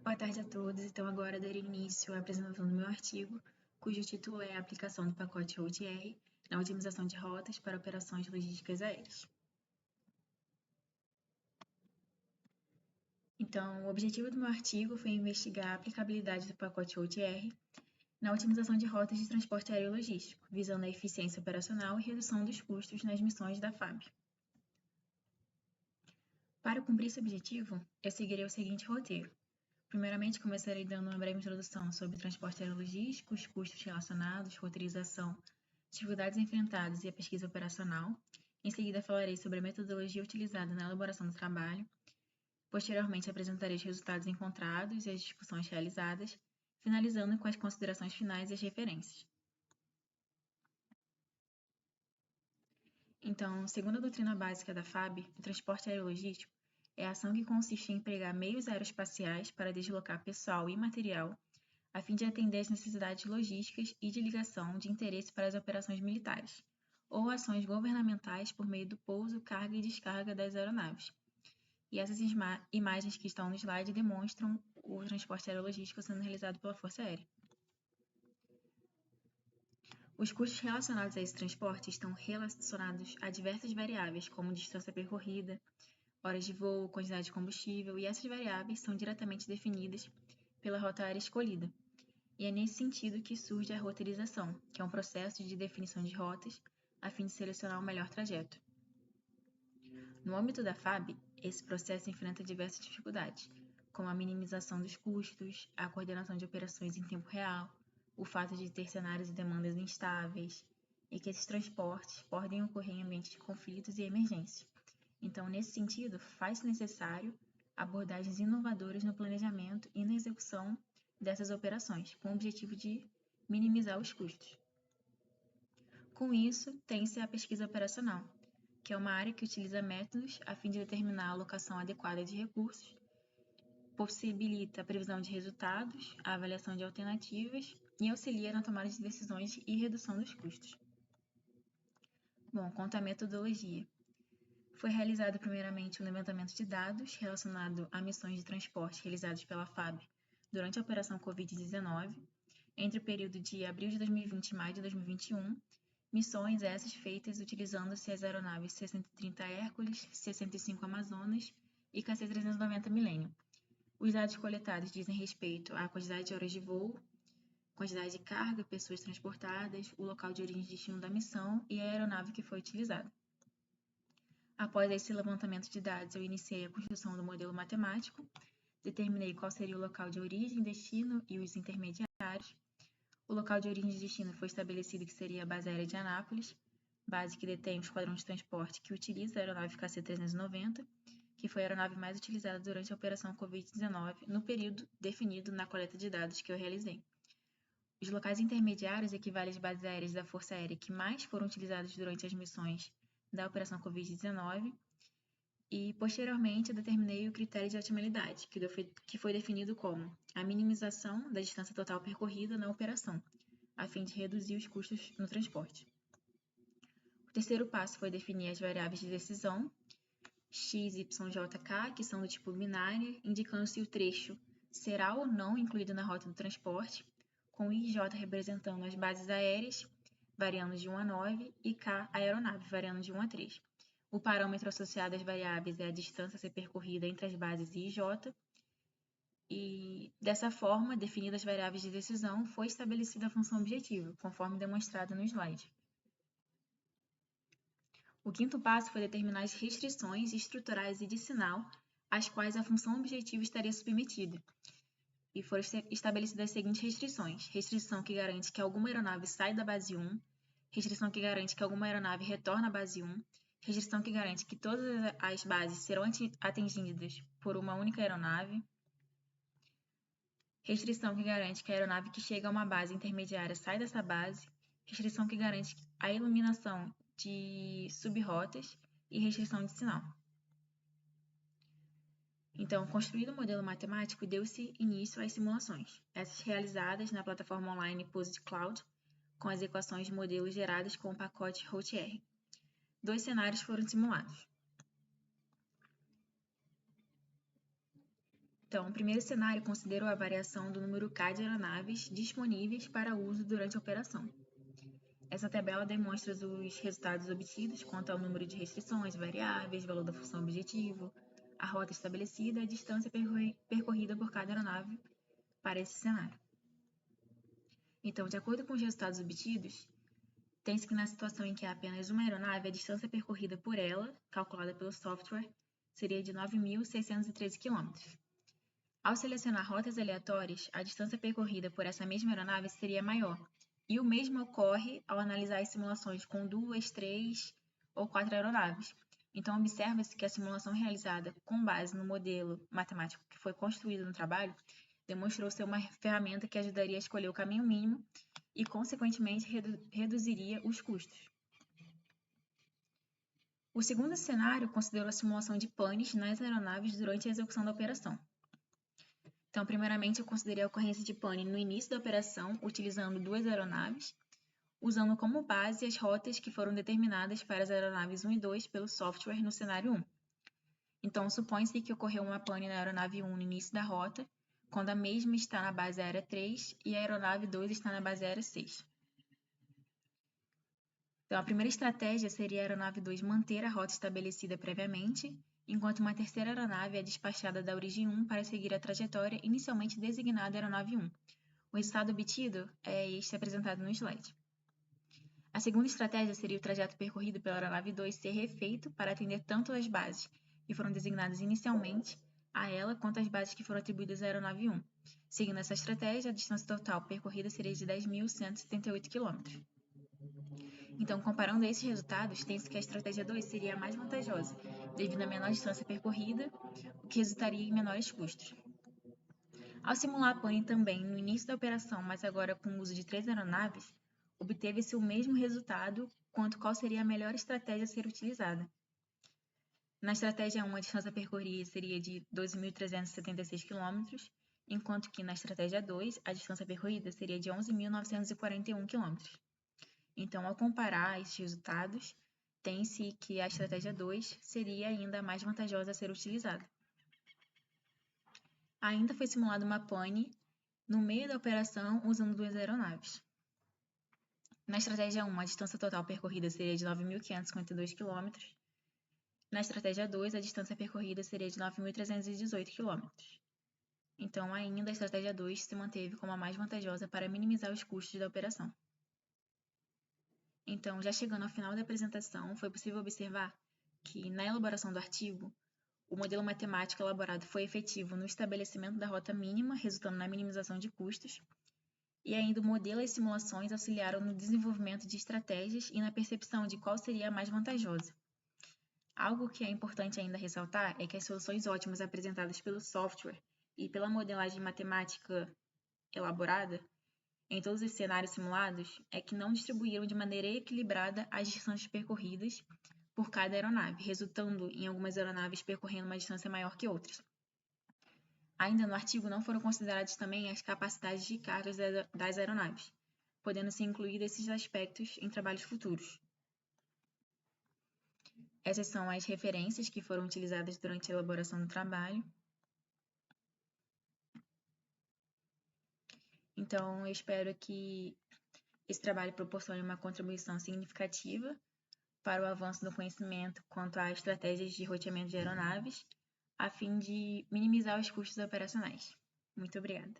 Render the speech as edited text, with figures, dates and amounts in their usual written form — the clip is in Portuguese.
Boa tarde a todos. Então, agora darei início à apresentação do meu artigo, cujo título é a aplicação do pacote OTR na otimização de rotas para operações logísticas aéreas. Então, o objetivo do meu artigo foi investigar a aplicabilidade do pacote OTR na otimização de rotas de transporte aéreo logístico, visando a eficiência operacional e redução dos custos nas missões da FAB. Para cumprir esse objetivo, eu seguirei o seguinte roteiro. Primeiramente, começarei dando uma breve introdução sobre transporte aerologístico, os custos relacionados, roteirização, dificuldades enfrentadas e a pesquisa operacional. Em seguida, falarei sobre a metodologia utilizada na elaboração do trabalho. Posteriormente, apresentarei os resultados encontrados e as discussões realizadas, finalizando com as considerações finais e as referências. Então, segundo a doutrina básica da FAB, o transporte aerologístico é a ação que consiste em empregar meios aeroespaciais para deslocar pessoal e material, a fim de atender às necessidades logísticas e de ligação de interesse para as operações militares, ou ações governamentais por meio do pouso, carga e descarga das aeronaves. E essas imagens que estão no slide demonstram o transporte aerologístico sendo realizado pela Força Aérea. Os custos relacionados a esse transporte estão relacionados a diversas variáveis, como distância percorrida, horas de voo, quantidade de combustível, e essas variáveis são diretamente definidas pela rota aérea escolhida. E é nesse sentido que surge a roteirização, que é um processo de definição de rotas a fim de selecionar o melhor trajeto. No âmbito da FAB, esse processo enfrenta diversas dificuldades, como a minimização dos custos, a coordenação de operações em tempo real, o fato de ter cenários e demandas instáveis, e que esses transportes podem ocorrer em ambientes de conflitos e emergência. Então, nesse sentido, faz-se necessário abordagens inovadoras no planejamento e na execução dessas operações, com o objetivo de minimizar os custos. Com isso, tem-se a pesquisa operacional, que é uma área que utiliza métodos a fim de determinar a alocação adequada de recursos, possibilita a previsão de resultados, a avaliação de alternativas e auxilia na tomada de decisões e redução dos custos. Bom, quanto à metodologia, foi realizado primeiramente um levantamento de dados relacionado a missões de transporte realizadas pela FAB durante a operação Covid-19, entre o período de abril de 2020 e maio de 2021, missões essas feitas utilizando-se as aeronaves C-130 Hércules, C-105 Amazonas e KC-390 Millennium. Os dados coletados dizem respeito à quantidade de horas de voo, quantidade de carga, pessoas transportadas, o local de origem e destino da missão e a aeronave que foi utilizada. Após esse levantamento de dados, eu iniciei a construção do modelo matemático, determinei qual seria o local de origem, destino e os intermediários. O local de origem e destino foi estabelecido que seria a base aérea de Anápolis, base que detém o esquadrão de transporte que utiliza a aeronave KC-390, que foi a aeronave mais utilizada durante a operação Covid-19 no período definido na coleta de dados que eu realizei. Os locais intermediários equivalem às bases aéreas da Força Aérea que mais foram utilizadas durante as missões da operação Covid-19 e, posteriormente, eu determinei o critério de otimalidade, que foi definido como a minimização da distância total percorrida na operação, a fim de reduzir os custos no transporte. O terceiro passo foi definir as variáveis de decisão, x, y, j, k, que são do tipo binário, indicando se o trecho será ou não incluído na rota do transporte, com i e j representando as bases aéreas, variando de 1 a 9, e k, a aeronave, variando de 1 a 3. O parâmetro associado às variáveis é a distância a ser percorrida entre as bases i e j, e dessa forma, definidas as variáveis de decisão, foi estabelecida a função objetivo, conforme demonstrado no slide. O quinto passo foi determinar as restrições estruturais e de sinal às quais a função objetivo estaria submetida. E foram estabelecidas as seguintes restrições: restrição que garante que alguma aeronave sai da base 1, restrição que garante que alguma aeronave retorna à base 1, restrição que garante que todas as bases serão atendidas por uma única aeronave, restrição que garante que a aeronave que chega a uma base intermediária sai dessa base, restrição que garante a iluminação de subrrotas e restrição de sinal. Então, construído o modelo matemático, deu-se início às simulações, essas realizadas na plataforma online Posit Cloud, com as equações de modelos geradas com o pacote OTR. 2 cenários foram simulados. Então, o primeiro cenário considerou a variação do número K de aeronaves disponíveis para uso durante a operação. Essa tabela demonstra os resultados obtidos quanto ao número de restrições, variáveis, valor da função objetivo, a rota estabelecida e a distância percorrida por cada aeronave para esse cenário. Então, de acordo com os resultados obtidos, tem-se que na situação em que há apenas uma aeronave, a distância percorrida por ela, calculada pelo software, seria de 9.613 km. Ao selecionar rotas aleatórias, a distância percorrida por essa mesma aeronave seria maior, e o mesmo ocorre ao analisar as simulações com 2, 3 ou 4 aeronaves. Então, observa-se que a simulação realizada com base no modelo matemático que foi construído no trabalho demonstrou ser uma ferramenta que ajudaria a escolher o caminho mínimo e, consequentemente, reduziria os custos. O segundo cenário considerou a simulação de panes nas aeronaves durante a execução da operação. Então, primeiramente, eu considerei a ocorrência de pane no início da operação, utilizando 2 aeronaves, usando como base as rotas que foram determinadas para as aeronaves 1 e 2 pelo software no cenário 1. Então, supõe-se que ocorreu uma pane na aeronave 1 no início da rota, quando a mesma está na base aérea 3 e a aeronave 2 está na base aérea 6. Então, a primeira estratégia seria a aeronave 2 manter a rota estabelecida previamente, enquanto uma terceira aeronave é despachada da origem 1 para seguir a trajetória inicialmente designada aeronave 1. O resultado obtido é este apresentado no slide. A segunda estratégia seria o trajeto percorrido pela aeronave 2 ser refeito para atender tanto as bases que foram designadas inicialmente a ela quanto as bases que foram atribuídas à aeronave 1. Seguindo essa estratégia, a distância total percorrida seria de 10.178 km. Então, comparando esses resultados, tem-se que a estratégia 2 seria a mais vantajosa, devido à menor distância percorrida, o que resultaria em menores custos. Ao simular a pane também no início da operação, mas agora com o uso de 3 aeronaves, obteve-se o mesmo resultado quanto qual seria a melhor estratégia a ser utilizada. Na estratégia 1, a distância percorrida seria de 12.376 km, enquanto que na estratégia 2, a distância percorrida seria de 11.941 km. Então, ao comparar esses resultados, tem-se que a estratégia 2 seria ainda mais vantajosa a ser utilizada. Ainda foi simulada uma pane no meio da operação usando 2 aeronaves. Na estratégia 1, a distância total percorrida seria de 9.552 km. Na estratégia 2, a distância percorrida seria de 9.318 km. Então, ainda a estratégia 2 se manteve como a mais vantajosa para minimizar os custos da operação. Então, já chegando ao final da apresentação, foi possível observar que, na elaboração do artigo, o modelo matemático elaborado foi efetivo no estabelecimento da rota mínima, resultando na minimização de custos, e ainda o modelo e as simulações auxiliaram no desenvolvimento de estratégias e na percepção de qual seria a mais vantajosa. Algo que é importante ainda ressaltar é que as soluções ótimas apresentadas pelo software e pela modelagem matemática elaborada em todos os cenários simulados é que não distribuíram de maneira equilibrada as distâncias percorridas por cada aeronave, resultando em algumas aeronaves percorrendo uma distância maior que outras. Ainda no artigo não foram consideradas também as capacidades de carga das aeronaves, podendo ser incluídos esses aspectos em trabalhos futuros. Essas são as referências que foram utilizadas durante a elaboração do trabalho. Então, eu espero que esse trabalho proporcione uma contribuição significativa para o avanço do conhecimento quanto a estratégias de roteamento de aeronaves, a fim de minimizar os custos operacionais. Muito obrigada.